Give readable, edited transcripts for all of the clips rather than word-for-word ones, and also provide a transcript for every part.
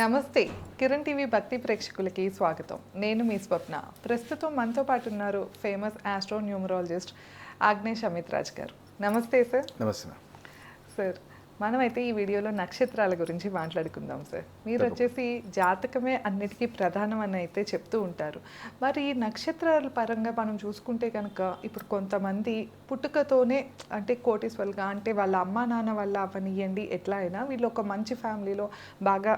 నమస్తే. కిరణ్ టీవీ భక్తి ప్రేక్షకులకి స్వాగతం. నేను మీ స్వప్న. ప్రస్తుతం మనతో పాటు ఉన్నారు famous astro numerologist Agnesh Amit Raj గారు. నమస్తే సార్. నమస్తే మ్యామ్. సార్, మనమైతే ఈ వీడియోలో నక్షత్రాల గురించి మాట్లాడుకుందాం సార్. మీరు వచ్చేసి జాతకమే అన్నిటికీ ప్రధానం అని అయితే చెప్తూ ఉంటారు. మరి ఈ నక్షత్రాల పరంగా మనం చూసుకుంటే కనుక ఇప్పుడు కొంతమంది పుట్టుకతోనే అంటే కోటీశ్వరులుగా అంటే వాళ్ళ అమ్మా నాన్న వల్ల అవనియండి ఎట్లా అయినా వీళ్ళు ఒక మంచి ఫ్యామిలీలో బాగా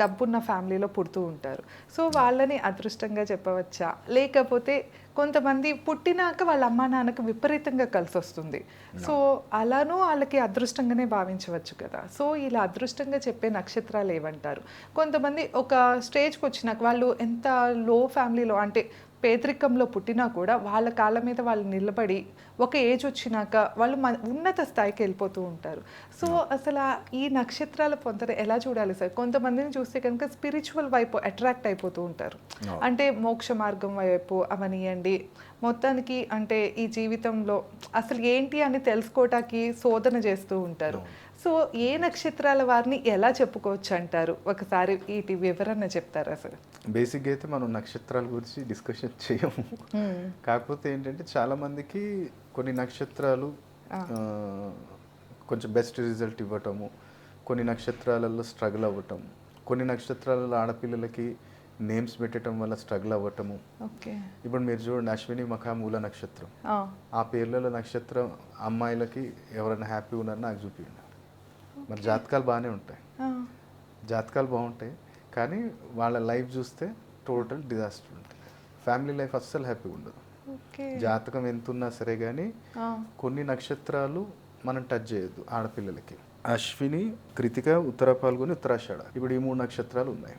డబ్బున్న ఫ్యామిలీలో పుడుతూ ఉంటారు. సో వాళ్ళని అదృష్టంగా చెప్పవచ్చా, లేకపోతే కొంతమంది పుట్టినాక వాళ్ళ అమ్మా నాన్నకు విపరీతంగా కలిసి వస్తుంది, సో అలానూ వాళ్ళకి అదృష్టంగానే భావించవచ్చు కదా. సో ఇలా అదృష్టంగా చెప్పే నక్షత్రాలు ఏమంటారు? కొంతమంది ఒక స్టేజ్కి వచ్చినాక వాళ్ళు ఎంత లో ఫ్యామిలీలో అంటే పేదరికంలో పుట్టినా కూడా వాళ్ళ కాళ్ళ మీద వాళ్ళు నిలబడి ఒక ఏజ్ వచ్చినాక వాళ్ళు ఉన్నత స్థాయికి వెళ్ళిపోతూ ఉంటారు. సో అసలు ఈ నక్షత్రాల పొంతన ఎలా చూడాలి సార్? కొంతమందిని చూస్తే కనుక స్పిరిచువల్ వైపు అట్రాక్ట్ అయిపోతూ ఉంటారు, అంటే మోక్ష మార్గం వైపు అవనియండి, మొత్తానికి అంటే ఈ జీవితంలో అసలు ఏంటి అని తెలుసుకోవటానికి శోధన చేస్తూ ఉంటారు. సో ఏ నక్షత్రాల వారిని ఎలా చెప్పుకోవచ్చు అంటారు? ఒకసారి వీటి వివరణ చెప్తారా సార్? బేసిక్గా అయితే మనం నక్షత్రాల గురించి డిస్కషన్ చేయము. కాకపోతే ఏంటంటే చాలామందికి కొన్ని నక్షత్రాలు కొంచెం బెస్ట్ రిజల్ట్ ఇవ్వటము, కొన్ని నక్షత్రాలలో స్ట్రగుల్ అవ్వటం, కొన్ని నక్షత్రాలలో ఆడపిల్లలకి నేమ్స్ పెట్టడం వల్ల స్ట్రగుల్ అవ్వటము. ఇప్పుడు మీరు చూడండి, అశ్విని మఖ మూల నక్షత్రం, ఆ పేర్లలో నక్షత్రం అమ్మాయిలకి ఎవరైనా హ్యాపీ ఉన్నారని నాకు చూపించండి. మరి జాతకాలు బాగానే ఉంటాయి, జాతకాలు బాగుంటాయి, కానీ వాళ్ళ లైఫ్ చూస్తే టోటల్ డిజాస్టర్ ఉంటుంది. ఫ్యామిలీ లైఫ్ అస్సలు హ్యాపీగా ఉండదు. జాతకం ఎంత ఉన్నా సరే కానీ కొన్ని నక్షత్రాలు మనం టచ్ చేయొద్దు ఆడపిల్లలకి. అశ్విని, కృతిక, ఉత్తర పాల్గొని, ఉత్తరాషాఢ, ఇప్పుడు ఈ 3 నక్షత్రాలు ఉన్నాయి.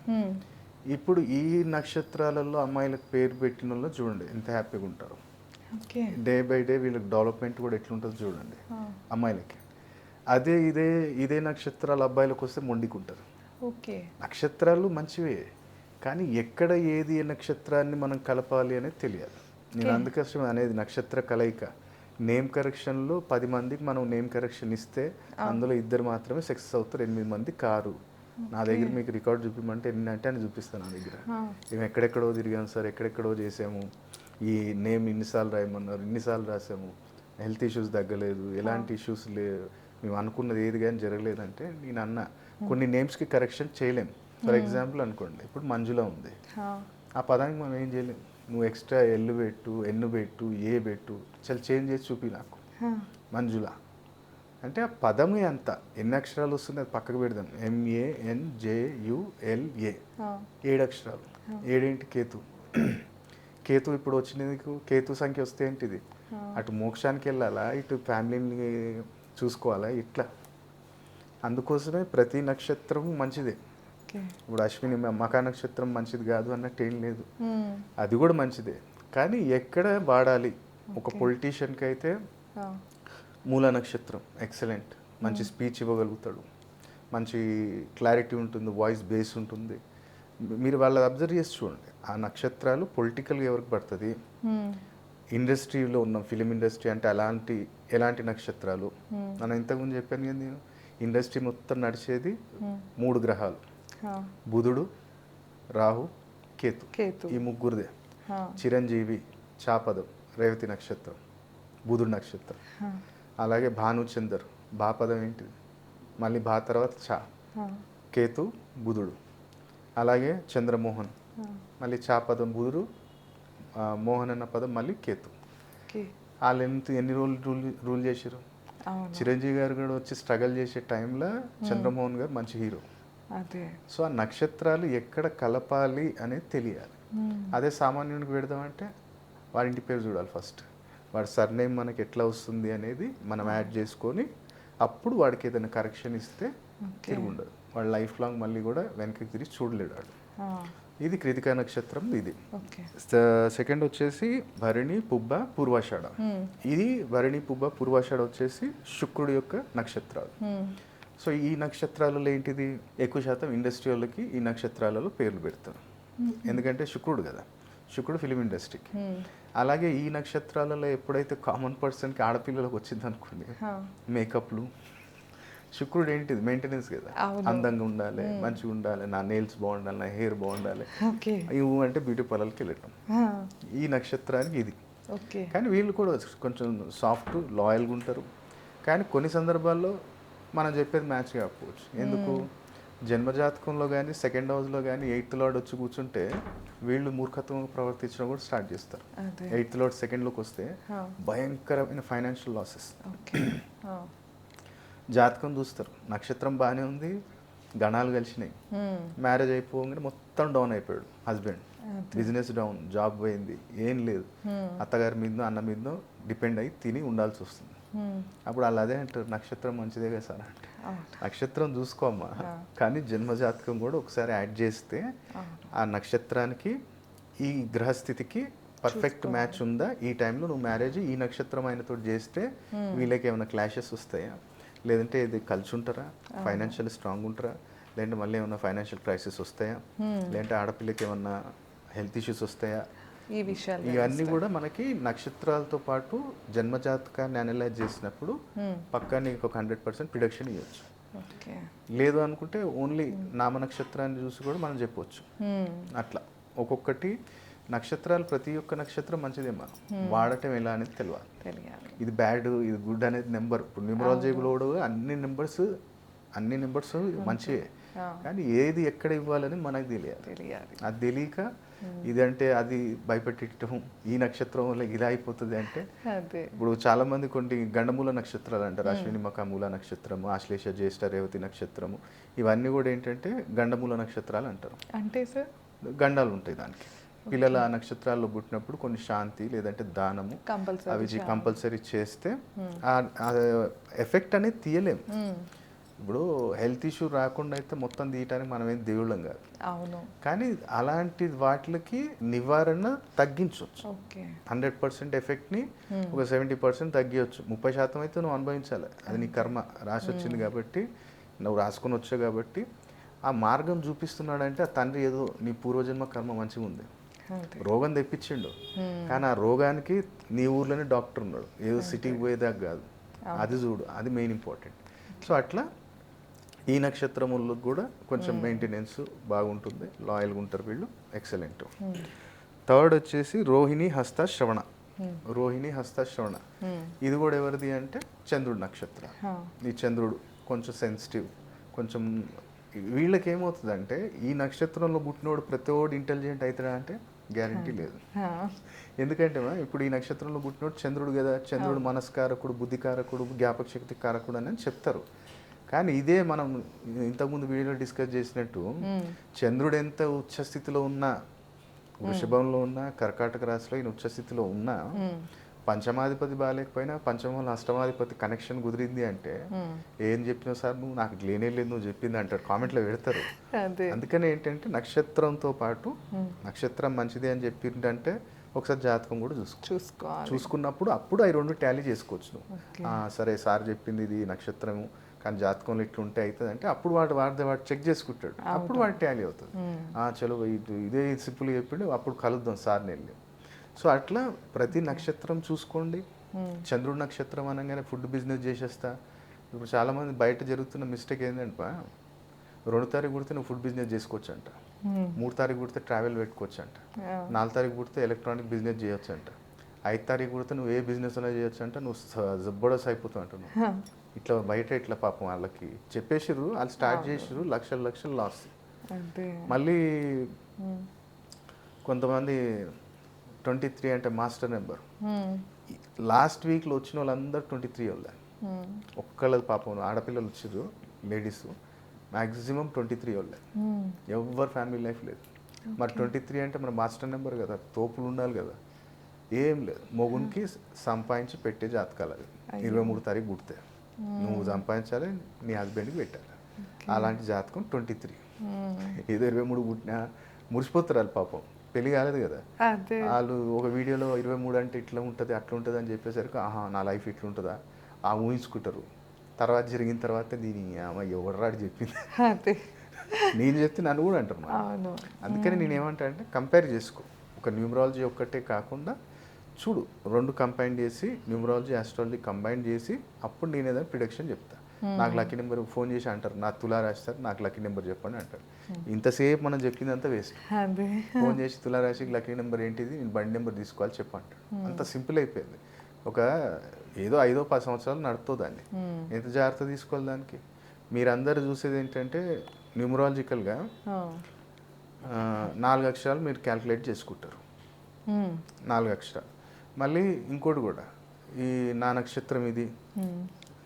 ఇప్పుడు ఈ నక్షత్రాలలో అమ్మాయిలకు పేరు పెట్టిన వాళ్ళు చూడండి ఎంత హ్యాపీగా ఉంటారు. డే బై డే వీళ్ళకి డెవలప్మెంట్ కూడా ఎట్లుంటుందో చూడండి అమ్మాయిలకి. అదే ఇదే నక్షత్రాలు అబ్బాయిలకు వస్తే మొండికుంటారు. నక్షత్రాలు మంచివే, కానీ ఎక్కడ ఏది ఏ నక్షత్రాన్ని మనం కలపాలి అనేది తెలియాలి. నేను అందుకోసం అనేది నక్షత్ర కలయిక. నేమ్ కరెక్షన్లో 10 మందికి మనం నేమ్ కరెక్షన్ ఇస్తే అందులో 2 మాత్రమే సక్సెస్ అవుతారు, 8 మంది కారు. నా దగ్గర మీకు రికార్డ్ చూపించమంటే ఎన్ని అంటే అని చూపిస్తాను. నా దగ్గర మేము ఎక్కడెక్కడో తిరిగాము సార్, ఎక్కడెక్కడో చేసాము, ఈ నేమ్ ఇన్నిసార్లు రాయమన్నారు, ఇన్నిసార్లు రాసాము, హెల్త్ ఇష్యూస్ తగ్గలేదు, ఎలాంటి ఇష్యూస్ లేవు, మేము అనుకున్నది ఏది కానీ జరగలేదంటే నేను అన్న కొన్ని నేమ్స్కి కరెక్షన్ చేయలేం. ఫర్ ఎగ్జాంపుల్ అనుకోండి, ఇప్పుడు మంజుల ఉంది, ఆ పదానికి మనం ఏం చేయలేం. నువ్వు ఎక్స్ట్రా ఎల్లు పెట్టు, ఎన్ను పెట్టు, ఏ పెట్టు, చాలా చేంజ్ చేసి చూపి నాకు మంజుల అంటే ఆ పదమే అంత. ఎన్ని అక్షరాలు వస్తుంది అది పక్కకు పెడదాం. MANJULA 7 అక్షరాలు. 7 కేతు. కేతు ఇప్పుడు వచ్చినది, కేతు సంఖ్య వస్తే ఏంటిది, అటు మోక్షానికి వెళ్ళాలా, ఇటు ఫ్యామిలీని చూసుకోవాలా, ఇట్లా. అందుకోసమే ప్రతి నక్షత్రం మంచిదే. ఇప్పుడు అశ్విని మఖా నక్షత్రం మంచిది కాదు అన్నట్టు ఏం లేదు, అది కూడా మంచిదే. కానీ ఎక్కడ వాడాలి, ఒక పొలిటీషియన్కి అయితే మూల నక్షత్రం ఎక్సలెంట్, మంచి స్పీచ్ ఇవ్వగలుగుతాడు, మంచి క్లారిటీ ఉంటుంది, వాయిస్ బేస్ ఉంటుంది. మీరు వాళ్ళని అబ్జర్వ్ చేసి చూడండి, ఆ నక్షత్రాలు పొలిటికల్గా ఎవరికి పడుతుంది, ఇండస్ట్రీలో ఉన్న ఫిలిం ఇండస్ట్రీ అంటే ఎలాంటి నక్షత్రాలు. మనం ఇంతకుముందు చెప్పాను కదా, నేను ఇండస్ట్రీ మొత్తం నడిచేది 3 గ్రహాలు, బుధుడు, రాహు, కేతు, ఈ ముగ్గురుదే. చిరంజీవి, చాపదం, రేవతి నక్షత్రం, బుధుడు నక్షత్రం. అలాగే భానుచందర్, బాపదం ఏంటిది, మళ్ళీ బా తర్వాత చా, కేతు, బుధుడు. అలాగే చంద్రమోహన్, మళ్ళీ చాపదం బుధుడు, మోహన్ అన్న పదం మళ్ళీ కేతు. వాళ్ళు ఎన్ని రోజులు రూల్ చేశారు. చిరంజీవి గారు కూడా వచ్చి స్ట్రగల్ చేసే టైంలో చంద్రమోహన్ గారు మంచి హీరో. సో ఆ నక్షత్రాలు ఎక్కడ కలపాలి అనేది తెలియాలి. అదే సామాన్యునికి పెడదామంటే వాడి ఇంటి పేరు చూడాలి ఫస్ట్, వాడి సర్నేమ్ మనకి ఎట్లా వస్తుంది అనేది మనం యాడ్ చేసుకొని అప్పుడు వాడికి ఏదైనా కరెక్షన్ ఇస్తే తిరిగి ఉండదు. వాడు లైఫ్ లాంగ్ మళ్ళీ కూడా వెనక్కి తిరిగి చూడలేడు వాడు. ఇది కృతికా నక్షత్రం. ఇది సెకండ్ వచ్చేసి భరణి, పుబ్బ, పూర్వాషాఢ. ఇది భరణి, పుబ్బ, పూర్వాషాఢ వచ్చేసి శుక్రుడి యొక్క నక్షత్రాలు. సో ఈ నక్షత్రాలలో ఏంటిది, ఎక్కువ శాతం ఇండస్ట్రీ వాళ్ళకి ఈ నక్షత్రాలలో పేర్లు పెడతారు, ఎందుకంటే శుక్రుడు కదా, శుక్రుడు ఫిలిం ఇండస్ట్రీకి. అలాగే ఈ నక్షత్రాలలో ఎప్పుడైతే కామన్ పర్సన్కి ఆడపిల్లలకు వచ్చింది అనుకోండి, మేకప్లు, శుక్రుడు ఏంటిది మెయింటెనెన్స్ కదా, అవును. అందంగా ఉండాలి, మంచిగా ఉండాలి, నా నెయిల్స్ బాగుండాలి, నా హెయిర్ బాగుండాలి, ఓకే. ఇవి అంటే బ్యూటీ పార్లర్కి వెళ్ళటం. ఈ నక్షత్రానికి ఇది. ఓకే. కానీ వీళ్ళు కూడా కొంచెం సాఫ్ట్ లాయల్గా ఉంటారు. కానీ కొన్ని సందర్భాల్లో మనం చెప్పేది మ్యాచ్ కాకపోవచ్చు. ఎందుకు? జన్మజాతకంలో కానీ సెకండ్ హౌస్లో కానీ ఎయిత్ లార్డ్ వచ్చి కూర్చుంటే వీళ్ళు మూర్ఖత్వం ప్రవర్తించడం కూడా స్టార్ట్ చేస్తారు. అదే. ఎయిత్ లార్డ్ సెకండ్లోకి వస్తే భయంకరమైన ఫైనాన్షియల్ లాసెస్. ఓకే. జాతకం చూస్తారు, నక్షత్రం బాగానే ఉంది, గణాలు కలిసినాయి, మ్యారేజ్ అయిపోగానే మొత్తం డౌన్ అయిపోయాడు హస్బెండ్, బిజినెస్ డౌన్, జాబ్ పోయింది, ఏం లేదు, అత్తగారి మీదనో అన్న మీదనో డిపెండ్ అయ్యి తిని ఉండాల్సి వస్తుంది. అప్పుడు వాళ్ళు అదే అంటారు, నక్షత్రం మంచిదే కదా సార్ అంటే. నక్షత్రం చూసుకోమ్మా, కానీ జన్మజాతకం కూడా ఒకసారి యాడ్ చేస్తే ఆ నక్షత్రానికి ఈ గ్రహస్థితికి పర్ఫెక్ట్ మ్యాచ్ ఉందా, ఈ టైంలో నువ్వు మ్యారేజ్ ఈ నక్షత్రం ఆయనతో చేస్తే వీళ్ళకి ఏమైనా క్లాషెస్ వస్తాయా, లేదంటే ఇది కలిసి ఉంటారా, ఫైనాన్షియల్ స్ట్రాంగ్ ఉంటారా, లేదంటే మళ్ళీ ఏమైనా ఫైనాన్షియల్ క్రైసిస్ వస్తాయా, లేదంటే ఆడపిల్లకి ఏమన్నా హెల్త్ ఇష్యూస్ వస్తాయా, ఈ విషయాలు ఇవన్నీ కూడా మనకి నక్షత్రాలతో పాటు జన్మజాతకాన్ని అనలైజ్ చేసినప్పుడు పక్కా నీకు ఒక 100% ప్రిడిక్షన్ ఇవ్వచ్చు. ఓకే. లేదు అనుకుంటే ఓన్లీ నామ నక్షత్రాన్ని చూసి కూడా మనం చెప్పవచ్చు. అట్లా ఒక్కొక్కటి నక్షత్రాలు, ప్రతి ఒక్క నక్షత్రం మంచిదేమో, వాడటం ఎలా అనేది తెలియాలి. ఇది బ్యాడ్, ఇది గుడ్ అనేది నెంబర్. ఇప్పుడు న్యూమరాలజీలో కూడా అన్ని నెంబర్స్ మంచివే, కానీ ఏది ఎక్కడ ఇవ్వాలని మనకు తెలియాలి. అది తెలియక ఇదంటే అది భయపెట్టడం, ఈ నక్షత్రం వల్ల ఇలా అయిపోతుంది అంటే. ఇప్పుడు చాలా మంది కొన్ని గండమూల నక్షత్రాలు అంటారు, అశ్విని మఖ మూల నక్షత్రము, ఆశ్లేష జ్యేష్ఠ రేవతి నక్షత్రము, ఇవన్నీ కూడా ఏంటంటే గండమూల నక్షత్రాలు అంటారు. అంటే సార్ గండాలు ఉంటాయి దానికి. పిల్లల ఆ నక్షత్రాల్లో పుట్టినప్పుడు కొన్ని శాంతి లేదంటే దానము అవి కంపల్సరీ చేస్తే ఆ ఎఫెక్ట్ అనేది తీయలేము. ఇప్పుడు హెల్త్ ఇష్యూ రాకుండా అయితే మొత్తం తీయటానికి మనం ఏం దేవుళ్ళం కాదు. అవును. కానీ అలాంటి వాటికి నివారణ తగ్గించవచ్చు. 100% ఎఫెక్ట్ని ఒక 70% తగ్గించవచ్చు. 30% అయితే నువ్వు అనుభవించాలి, అది నీ కర్మ, రాసి వచ్చింది కాబట్టి, నువ్వు రాసుకొని వచ్చావు కాబట్టి. ఆ మార్గం చూపిస్తున్నాడంటే ఆ తండ్రి ఏదో నీ పూర్వజన్మ కర్మ మంచిగా ఉంది, రోగం తెప్పించిండు, కానీ ఆ రోగానికి నీ ఊర్లోనే డాక్టర్ ఉన్నాడు, ఏదో సిటీకి పోయేదాకా కాదు. అది చూడు, అది మెయిన్ ఇంపార్టెంట్. సో అట్లా ఈ నక్షత్రములకు కూడా కొంచెం మెయింటెనెన్స్ బాగుంటుంది, లాయల్గా ఉంటారు వీళ్ళు, ఎక్సలెంట్. థర్డ్ వచ్చేసి రోహిణి హస్త శ్రవణ. రోహిణి హస్త శ్రవణ ఇది కూడా ఎవరిది అంటే చంద్రుడు నక్షత్రం. ఈ చంద్రుడు కొంచెం సెన్సిటివ్, కొంచెం వీళ్ళకి ఏమవుతుందంటే ఈ నక్షత్రంలో పుట్టినోడు ప్రతివాడు ఇంటెలిజెంట్ అవుతాడా అంటే గ్యారంటీ లేదు. ఎందుకంటే ఇప్పుడు ఈ నక్షత్రంలో పుట్టినోడు చంద్రుడు కదా, చంద్రుడు మనస్కారకుడు, బుద్ధికారకుడు, జ్ఞాపక శక్తి కారకుడు అని చెప్తారు. కానీ ఇదే మనం ఇంతకుముందు వీడియోలో డిస్కస్ చేసినట్టు చంద్రుడు ఎంత ఉచ్చస్థితిలో ఉన్నా, వృషభంలో ఉన్నా, కర్కాటక రాశిలో ఈయన ఉచ్చస్థితిలో ఉన్నా, పంచమాధిపతి బాగాలేకపోయినా పంచమంలో అష్టమాధిపతి కనెక్షన్ కుదిరింది అంటే ఏం చెప్పినావు సార్ నువ్వు, నాకు లేనే లేదు నువ్వు చెప్పింది అంటారు, కామెంట్లో పెడతారు. అందుకని ఏంటంటే నక్షత్రంతో పాటు నక్షత్రం మంచిది అని చెప్పిందంటే ఒకసారి జాతకం కూడా చూసుకున్నప్పుడు అప్పుడు అవి రెండు టాలీ చేసుకోవచ్చు నువ్వు. సరే సార్ చెప్పింది ఇది నక్షత్రము, కానీ జాతకంలో ఇట్లుంటే అవుతుంది అంటే అప్పుడు వాడు చెక్ చేసుకుంటాడు, అప్పుడు వాడు టాలీ అవుతుంది. చలో ఇదే సింపుల్ చెప్పిండు, అప్పుడు కలుద్దాం సార్ని వెళ్ళి. సో అట్లా ప్రతి నక్షత్రం చూసుకోండి. చంద్రుడి నక్షత్రం అనగానే ఫుడ్ బిజినెస్ చేసేస్తా. ఇప్పుడు చాలామంది బయట జరుగుతున్న మిస్టేక్ ఏంటంటే 2 తారీఖు పుడితే నువ్వు ఫుడ్ బిజినెస్ చేసుకోవచ్చు అంట, 3 తారీఖు పుడితే ట్రావెల్ పెట్టుకోవచ్చు అంట, 4 తారీఖు పుడితే ఎలక్ట్రానిక్ బిజినెస్ చేయొచ్చు అంట, 5 తారీఖు పుడితే నువ్వు ఏ బిజినెస్ అలా చేయొచ్చు అంట, నువ్వు జబ్బడస్ అయిపోతావు అంట. నువ్వు ఇట్లా బయట ఇట్లా పాపం వాళ్ళకి చెప్పేసిర్రు, వాళ్ళు స్టార్ట్ చేసిర్రు, లక్షలు లాస్. మళ్ళీ కొంతమంది 23 అంటే మాస్టర్ నెంబర్, లాస్ట్ వీక్లో వచ్చిన వాళ్ళందరూ 23 వాళ్ళే. ఒక్కళ్ళది పాపం ఆడపిల్లలు వచ్చిర్రు, లేడీస్ మ్యాక్సిమం 23 వాళ్ళే, ఎవరు ఫ్యామిలీ లైఫ్ లేదు. మరి 23 అంటే మన మాస్టర్ నెంబర్ కదా, తోపులు ఉండాలి కదా, ఏం లేదు. మొగునికి సంపాదించి పెట్టే జాతకాలు అది. 23 తారీఖు పుడితే నువ్వు సంపాదించాలి, నీ హస్బెండ్కి పెట్టాలి. అలాంటి జాతకం 23. ఏదో 23 పుట్టినా మురిసిపోతారు వాళ్ళు పాపం, పెళ్లి కాలేదు కదా. వాళ్ళు ఒక వీడియోలో 23 అంటే ఇట్లా ఉంటుంది అట్లా ఉంటుంది అని చెప్పేసరికి ఆహా నా లైఫ్ ఇట్లా ఉంటుందా ఆ ఊహించుకుంటారు. తర్వాత జరిగిన తర్వాత దీని ఎవడరాడు చెప్పింది, నేను చెప్తే నన్ను కూడా అంటారు. అందుకని నేను ఏమంటా అంటే కంపేర్ చేసుకో, ఒక న్యూమరాలజీ ఒక్కటే కాకుండా చూడు, 2 కంబైన్ చేసి న్యూమరాలజీ ఆస్ట్రాలజీ కంబైన్ చేసి అప్పుడు నేను ఏదైనా ప్రిడిక్షన్ చెప్తా. నాకు లక్కీ నెంబర్ ఫోన్ చేసి అంటారు, నా తులారాశి సార్ నాకు లక్కీ నెంబర్ చెప్పండి అంటారు. ఇంతసేపు మనం చెప్పిందంతా వేస్ట్. అదే ఫోన్ చేసి తులారాశికి లక్కీ నెంబర్ ఏంటిది, నేను బండి నెంబర్ తీసుకోవాలి చెప్పంటాడు. అంత సింపుల్ అయిపోయింది. ఒక ఏదో 5-10 సంవత్సరాలు నడుపుతుంది దాన్ని. ఎంత జాగ్రత్త తీసుకోవాలి దానికి. మీరందరూ చూసేది ఏంటంటే న్యూమరాలజికల్గా 4 అక్షరాలు మీరు క్యాల్కులేట్ చేసుకుంటారు. 4 అక్షరాలు. మళ్ళీ ఇంకోటి కూడా, ఈ నా నక్షత్రం ఇది,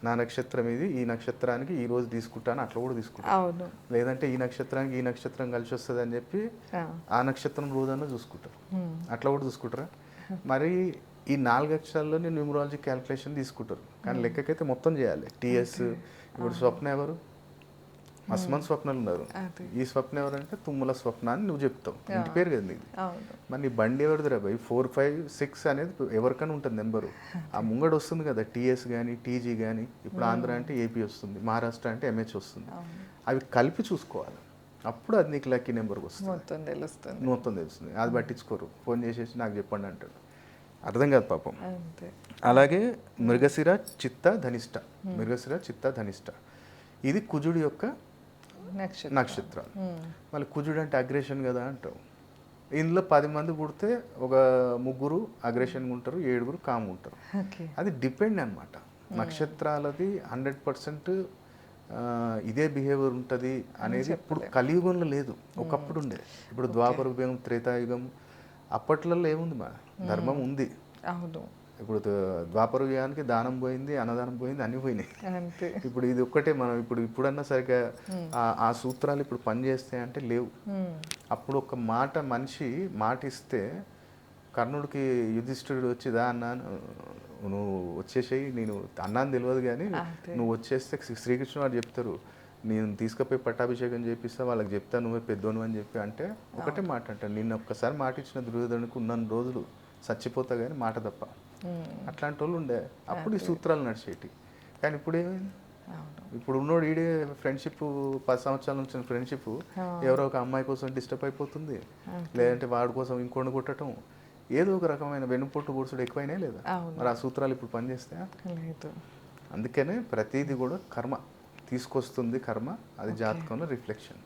నా నక్షత్రం ఇది, ఈ నక్షత్రానికి ఈ రోజు తీసుకుంటాను అట్లా కూడా తీసుకుంటాను. అవును. లేదంటే ఈ నక్షత్రానికి ఈ నక్షత్రం కలిసి వస్తుంది అని చెప్పి ఆ నక్షత్రం రోజన్నా చూసుకుంటారు. అట్లా కూడా చూసుకుంటారా? మరి ఈ 4 అక్షరాల్లోనే న్యూమరాలజీ క్యాల్కులేషన్ తీసుకుంటారు. కానీ లెక్కకైతే మొత్తం చేయాలి. టీఎస్ ఇప్పుడు స్వప్న ఎవరు? అస్మన్ స్వప్నాలు ఉన్నారు. ఈ స్వప్న ఎవరంటే తుమ్మల స్వప్న అని నువ్వు చెప్తావు. ఇంటి పేరు కదా నీది. మరి నీ బండి ఎవరిదిరా భయ్? 4, 5, 6 అనేది ఎవరికైనా ఉంటుంది నెంబరు. ఆ ముంగడు వస్తుంది కదా, టీఎస్ కానీ టీజీ కానీ. ఇప్పుడు ఆంధ్ర అంటే ఏపీ వస్తుంది, మహారాష్ట్ర అంటే ఎంహెచ్ వస్తుంది. అవి కలిపి చూసుకోవాలి. అప్పుడు అది నీకు లక్కీ నెంబర్కి వస్తుంది, మొత్తం తెలుస్తుంది. అది పట్టించుకోరు. ఫోన్ చేసేసి నాకు చెప్పండి అంటాడు. అర్థం కాదు పాపం. అంతే. అలాగే మృగశిర చిత్త ధనిష్ట, మృగశిర చిత్త ధనిష్ట ఇది కుజుడి యొక్క నక్షత్రాలు. మళ్ళీ కుజుడు అంటే అగ్రెషన్ కదా అంటావు. ఇందులో 10 మంది పుడితే ఒక 3 అగ్రెషన్గా ఉంటారు, 7 కామ్ ఉంటారు. అది డిపెండ్ అనమాట. నక్షత్రాలది 100% ఇదే బిహేవియర్ ఉంటుంది అనేది ఇప్పుడు కలియుగంలో లేదు, ఒకప్పుడు ఉండే. ఇప్పుడు ద్వాపర యుగం, త్రేతాయుగం అప్పట్లలో ఏముంది, మా ధర్మం ఉంది. అవును. ఇప్పుడు ద్వాపర యుగానికి దానం పోయింది, అన్నదానం పోయింది, అన్నీ పోయినాయి. ఇప్పుడు ఇది ఒక్కటే. మనం ఇప్పుడన్నా సరిగ్గా ఆ సూత్రాలు ఇప్పుడు పనిచేస్తాయి అంటే లేవు. అప్పుడు ఒక మనిషి మాట ఇస్తే, కర్ణుడికి యుధిష్ఠిరుడు వచ్చిదా అన్నా, నువ్వు వచ్చేసేయి, నేను అన్నాను తెలియదు కానీ నువ్వు వచ్చేస్తే శ్రీకృష్ణుడు వారు చెప్తారు, నేను తీసుకుపోయి పట్టాభిషేకం చేపిస్తా, వాళ్ళకి చెప్తా నువ్వే పెద్దోను అని చెప్పి అంటే ఒకటే మాట అంటాను. నిన్న ఒక్కసారి మాట ఇచ్చిన దుర్యోధనుడికి ఉన్న రోజులు చచ్చిపోతా కానీ మాట తప్ప. అట్లాంటి వాళ్ళు ఉండే అప్పుడు ఈ సూత్రాలు నడిచేటి. కానీ ఇప్పుడు ఏమైంది? ఇప్పుడు ఉన్నోడు ఈడే ఫ్రెండ్షిప్ 10 సంవత్సరాల నుంచి ఫ్రెండ్షిప్ ఎవరో ఒక అమ్మాయి కోసం డిస్టర్బ్ అయిపోతుంది, లేదంటే వాడి కోసం ఇంకోటి కొట్టడం, ఏదో ఒక రకమైన వెన్నుపోటు పొడుచుడు ఎక్కువైనా లేదా? మరి ఆ సూత్రాలు ఇప్పుడు పనిచేస్తాయా? అందుకనే ప్రతిదీ కూడా కర్మ తీసుకొస్తుంది. కర్మ అది జాతకంలో రిఫ్లెక్షన్.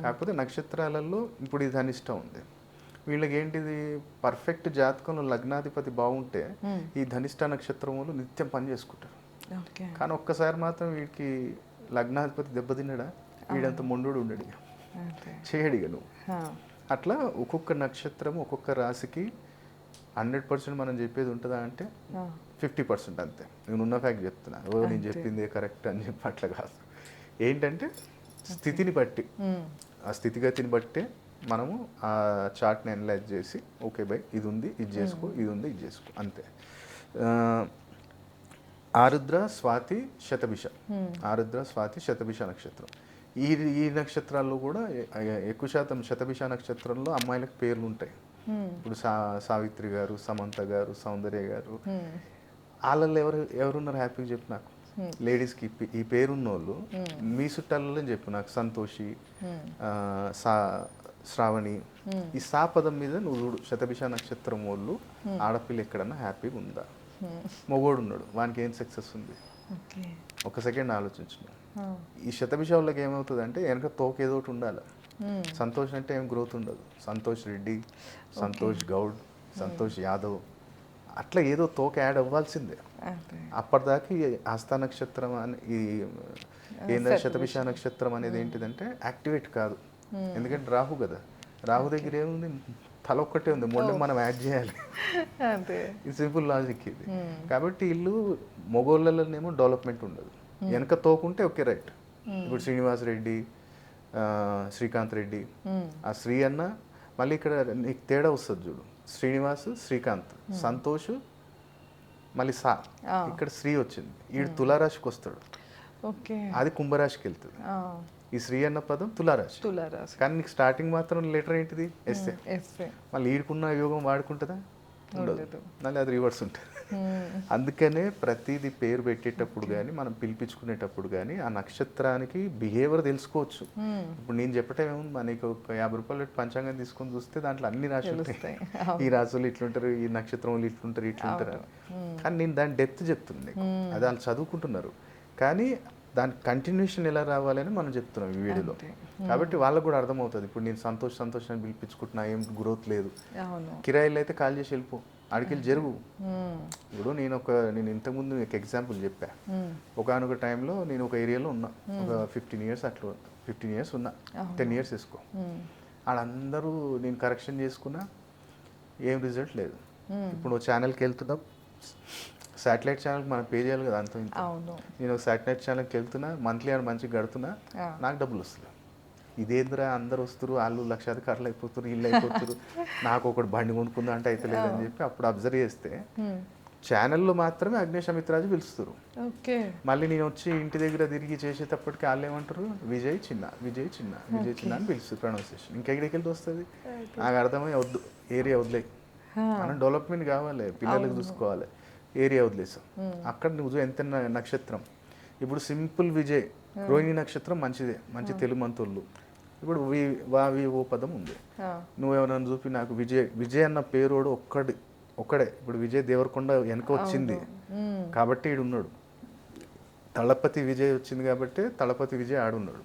కాకపోతే నక్షత్రాలలో ఇప్పుడు ఇది అనిష్టం ఉంది. వీళ్ళకి ఏంటిది, పర్ఫెక్ట్ జాతకంలో లగ్నాధిపతి బాగుంటే ఈ ధనిష్ట నక్షత్రములు నిత్యం పని చేసుకుంటారు. కానీ ఒక్కసారి మాత్రం వీడికి లగ్నాధిపతి దెబ్బతిన్నాడా, వీడంత మొండు ఉండడు, చేయడిగా నువ్వు. అట్లా ఒక్కొక్క నక్షత్రం ఒక్కొక్క రాశికి 100% మనం చెప్పేది ఉంటుందా అంటే 50% అంతే. నేను ఉన్న ఫ్యాక్ట్ చెప్తున్నా, నేను చెప్పింది కరెక్ట్ అని చెప్పి అట్లా కాదు. ఏంటంటే స్థితిని బట్టి, ఆ స్థితిగతిని బట్టే మనము ఆ చార్ట్ని అనలైజ్ చేసి ఓకే బై ఇది ఉంది ఇది చేసుకో, ఇది ఉంది ఇది చేసుకో, అంతే. ఆరుద్ర స్వాతి శతభిష, ఆరుద్ర స్వాతి శతభిష నక్షత్రం. ఈ నక్షత్రాల్లో కూడా ఎక్కువ శాతం శతభిష నక్షత్రంలో అమ్మాయిలకు పేర్లు ఉంటాయి. ఇప్పుడు సావిత్రి గారు, సమంత గారు, సౌందర్య గారు, వాళ్ళల్లో ఎవరున్నారు హ్యాపీగా చెప్పు నాకు. లేడీస్కి ఈ పేరున్న వాళ్ళు మీ చుట్టాలలో చెప్పు నాకు. సంతోషి, శ్రావణి, ఈ పదం మీద నువ్వు చూడు. శతభిష నక్షత్రం వాళ్ళు ఆడపిల్ల ఎక్కడన్నా హ్యాపీగా ఉందా? మొగోడు ఉన్నాడు, వానికి ఏం సక్సెస్ ఉంది? ఒక సెకండ్ ఆలోచించు. ఈ శతభిష వాళ్ళకి ఏమవుతుంది అంటే వెనక తోక ఏదో ఒకటి ఉండాలి. సంతోష్ అంటే ఏం గ్రోత్ ఉండదు. సంతోష్ రెడ్డి, సంతోష్ గౌడ్, సంతోష్ యాదవ్, అట్లా ఏదో తోక యాడ్ అవ్వాల్సిందే. అప్పటిదాకా ఈ హస్త నక్షత్రం అని ఈ ఏంటంటే శతభిష నక్షత్రం అనేది ఏంటిదంటే యాక్టివేట్ కాదు. ఎందుకంటే రాహు కదా, రాహు దగ్గర ఏముంది, తల ఒక్కటే ఉంది, మొన్న మనం యాడ్ చేయాలి. ఇది సింపుల్ లాజిక్ ఇది. కాబట్టి వీళ్ళు మొగోళ్ళలోనేమో డెవలప్మెంట్ ఉండదు, వెనక తోకుంటే ఓకే రైట్. ఇప్పుడు శ్రీనివాస్ రెడ్డి, శ్రీకాంత్ రెడ్డి, ఆ శ్రీ అన్న మళ్ళీ ఇక్కడ నీకు తేడా వస్తుంది చూడు. శ్రీనివాస్, శ్రీకాంత్, సంతోష్, మళ్ళీ ఇక్కడ శ్రీ వచ్చింది. ఈడు తులారాశికి వస్తాడు, అది కుంభరాశికి వెళ్తుంది. ఈ శ్రీ అన్న పదం తులారాశి. కానీ నీకు స్టార్టింగ్ మాత్రం లెటర్ ఏంటిది? ఎస్ఏ. మళ్ళీ ఈడుకున్న యోగం వాడుకుంటుందా? ఉండదు. మళ్ళీ అది రివర్స్ ఉంటుంది. అందుకనే ప్రతిదీ పేరు పెట్టేటప్పుడు కానీ మనం పిలిపించుకునేటప్పుడు కానీ ఆ నక్షత్రానికి బిహేవియర్ తెలుసుకోవచ్చు. ఇప్పుడు నేను చెప్పటం ఏముంది, మనకి ఒక 50 రూపాయలు పంచాంగం తీసుకొని చూస్తే దాంట్లో అన్ని రాశులు ఉంటాయి. ఈ రాశులు ఇట్లుంటారు, ఈ నక్షత్రం వాళ్ళు ఇట్లుంటారు, ఇట్లుంటారు. కానీ నేను దాని డెప్త్ చెప్తుంది. అది వాళ్ళు చదువుకుంటున్నారు. కానీ దాని కంటిన్యూషన్ ఎలా రావాలని మనం చెప్తున్నాం ఈ వీడియోలో. కాబట్టి వాళ్ళకు కూడా అర్థమవుతుంది. ఇప్పుడు నేను సంతోష్ అని పిలిపించుకుంటున్నా, ఏం గ్రోత్ లేదు. అవును. కిరాయిలు అయితే కాల్ చేసి వెళ్ళిపో, ఆడికెళ్ళి జరుగు. ఇప్పుడు నేను ఇంతకుముందు మీకు ఎగ్జాంపుల్ చెప్పా. ఒకనొక టైంలో నేను ఒక ఏరియాలో ఉన్నా, ఒక 15 ఇయర్స్ ఉన్నా, 10 ఇయర్స్ వేసుకో. వాళ్ళందరూ నేను కరెక్షన్ చేసుకున్నా, ఏం రిజల్ట్ లేదు. ఇప్పుడు ఛానల్కి వెళ్తున్నాం, శాటిలైట్ ఛానల్కి మనం పే చేయాలి కదా అంత ఇంత. నేను ఒక శాటిలైట్ ఛానల్కి వెళ్తున్నా, మంత్లీ ఆడ మంచిగా గడుతున్నా, నాకు డబ్బులు వస్తున్నాయి. ఇదేంద్రా అందరు వస్తారు, వాళ్ళు లక్షాధికారులు అయిపోతారు, ఇల్లు అయిపోతారు, నాకు ఒకటి బండి కొనుక్కుందా అంటే అయితే లేదని చెప్పి అప్పుడు అబ్జర్వ్ చేస్తే ఛానల్లో మాత్రమే అగ్నేశమిత్రాజు పిలుస్తారు. మళ్ళీ నేను వచ్చి ఇంటి దగ్గర తిరిగి చేసేటప్పటికి వాళ్ళు ఏమంటారు, విజయ్ చిన్న అని పిలుస్తారు ప్రొనౌన్సియేషన్. ఇంకెక్కడికి వెళ్తే వస్తుంది? నాకు అర్థమై వద్దు, ఏరియా వదిలే, మనం డెవలప్మెంట్ కావాలి, పిల్లలకు చూసుకోవాలి, ఏరియా వదిలేసాం. అక్కడ నువ్వు ఎంత నక్షత్రం, ఇప్పుడు సింపుల్ విజయ్, రోహిణి నక్షత్రం మంచిదే, మంచి తెలుగు మంతుళ్ళు. ఇప్పుడు ఓ పదం ఉంది, నువ్వేమన్నా చూపి నాకు విజయ్ అన్న పేరోడు ఒక్కడే. ఇప్పుడు విజయ్ దేవరకొండ వెనక వచ్చింది కాబట్టి ఈడు ఉన్నాడు, తలపతి విజయ్ వచ్చింది కాబట్టి తలపతి విజయ్ ఆడున్నాడు.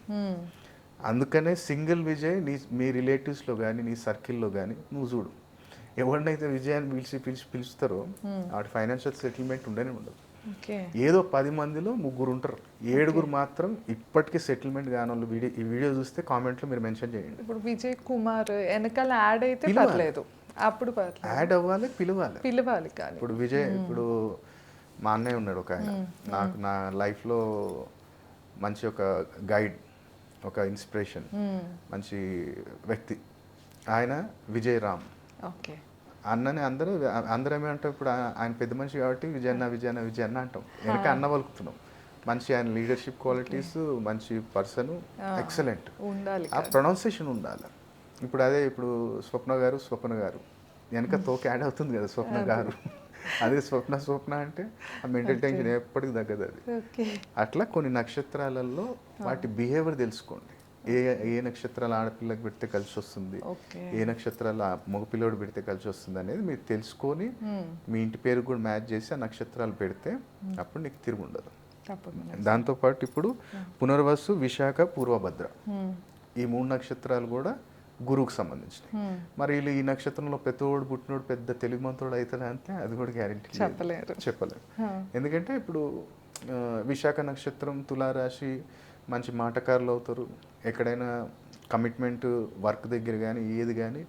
అందుకనే సింగిల్ విజయ్ మీ రిలేటివ్స్లో కానీ నీ సర్కిల్లో కానీ నువ్వు చూడు, ఎవరినైతే విజయాన్ని పిలుస్తారో వాటి ఫైనాన్షియల్ సెటిల్మెంట్ ఉండనే ఉండదు. ఏదో 10 మందిలో 3 ఉంటారు, 7 మాత్రం ఇప్పటికీ సెటిల్మెంట్ కాని వాళ్ళు. ఈ వీడియో చూస్తే కామెంట్లో మీరు మెన్షన్ చేయండి. ఇప్పుడు విజయ్ కుమార్ వెనకాల యాడ్ అయితే పర్లేదు, అప్పుడు యాడ్ అవ్వాలి, పిలవాలి కానీ ఇప్పుడు విజయ్, ఇప్పుడు మా అన్నయ్య ఉన్నాడు ఒక ఆయన, నాకు నా లైఫ్లో మంచి ఒక గైడ్, ఒక ఇన్స్పిరేషన్, మంచి వ్యక్తి. ఆయన విజయ్ రామ్. అన్నని అందరూ ఏమంటాం, ఇప్పుడు ఆయన పెద్ద మనిషి కాబట్టి విజయన్న అంటాం, వెనక అన్న పలుకుతున్నాం. మంచి ఆయన లీడర్షిప్ క్వాలిటీస్, మంచి పర్సన్, ఎక్సలెంట్, ఆ ప్రొనౌన్సియేషన్ ఉండాలి. ఇప్పుడు అదే ఇప్పుడు స్వప్న గారు వెనక తోక యాడ్ అవుతుంది కదా, స్వప్న గారు. అదే స్వప్న అంటే ఆ మెంటల్ టెన్షన్ ఎప్పటికి తగ్గదు అది. అట్లా కొన్ని నక్షత్రాలలో వాటి బిహేవియర్ తెలుసుకోండి. ఏ నక్షత్రాలు ఆడపిల్లకి పెడితే కలిసి వస్తుంది, ఏ నక్షత్రాలు మగపిల్లడు పెడితే కలిసి వస్తుంది అనేది మీరు తెలుసుకొని మీ ఇంటి పేరు కూడా మ్యాచ్ చేసి ఆ నక్షత్రాలు పెడితే అప్పుడు నీకు తిరుగు ఉండదు. దాంతోపాటు ఇప్పుడు పునర్వసు, విశాఖ, పూర్వభద్ర ఈ 3 నక్షత్రాలు కూడా గురువుకు సంబంధించినవి. మరి వీళ్ళు ఈ నక్షత్రంలో పెద్దోడు పుట్టినోడు పెద్ద తెలుగు మంత్రుడు అవుతాడు అంటే అది కూడా గ్యారెంటీ చెప్పలేరు. ఎందుకంటే ఇప్పుడు విశాఖ నక్షత్రం తులారాశి, మంచి మాటకారులు అవుతారు. ఎక్కడైనా కమిట్మెంట్ వర్క్ దగ్గర కానీ ఏది కానీ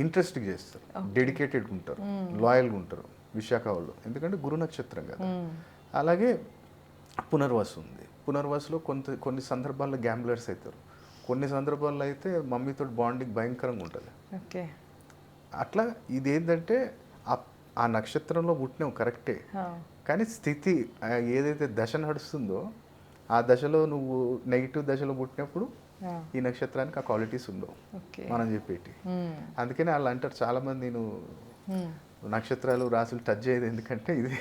ఇంట్రెస్ట్గా చేస్తారు, డెడికేటెడ్గా ఉంటారు, లాయల్గా ఉంటారు విశాఖ వాళ్ళు, ఎందుకంటే గురు నక్షత్రం కదా. అలాగే పునర్వసు ఉంది. పునర్వసులో కొన్ని సందర్భాల్లో గ్యాంబ్లర్స్ అవుతారు, కొన్ని సందర్భాల్లో అయితే మమ్మీతో బాండింగ్ భయంకరంగా ఉంటుంది. అట్లా ఇదేంటంటే ఆ నక్షత్రంలో పుట్టినావు కరెక్టే, కానీ స్థితి ఏదైతే దశ నడుస్తుందో ఆ దశలో నువ్వు నెగిటివ్ దశలో పుట్టినప్పుడు ఈ నక్షత్రానికి ఆ క్వాలిటీస్ ఉండవు మనం చెప్పేటి. అందుకనే వాళ్ళు అంటారు చాలామంది, నువ్వు నక్షత్రాలు రాసులు టచ్ చేయదు ఎందుకంటే ఇది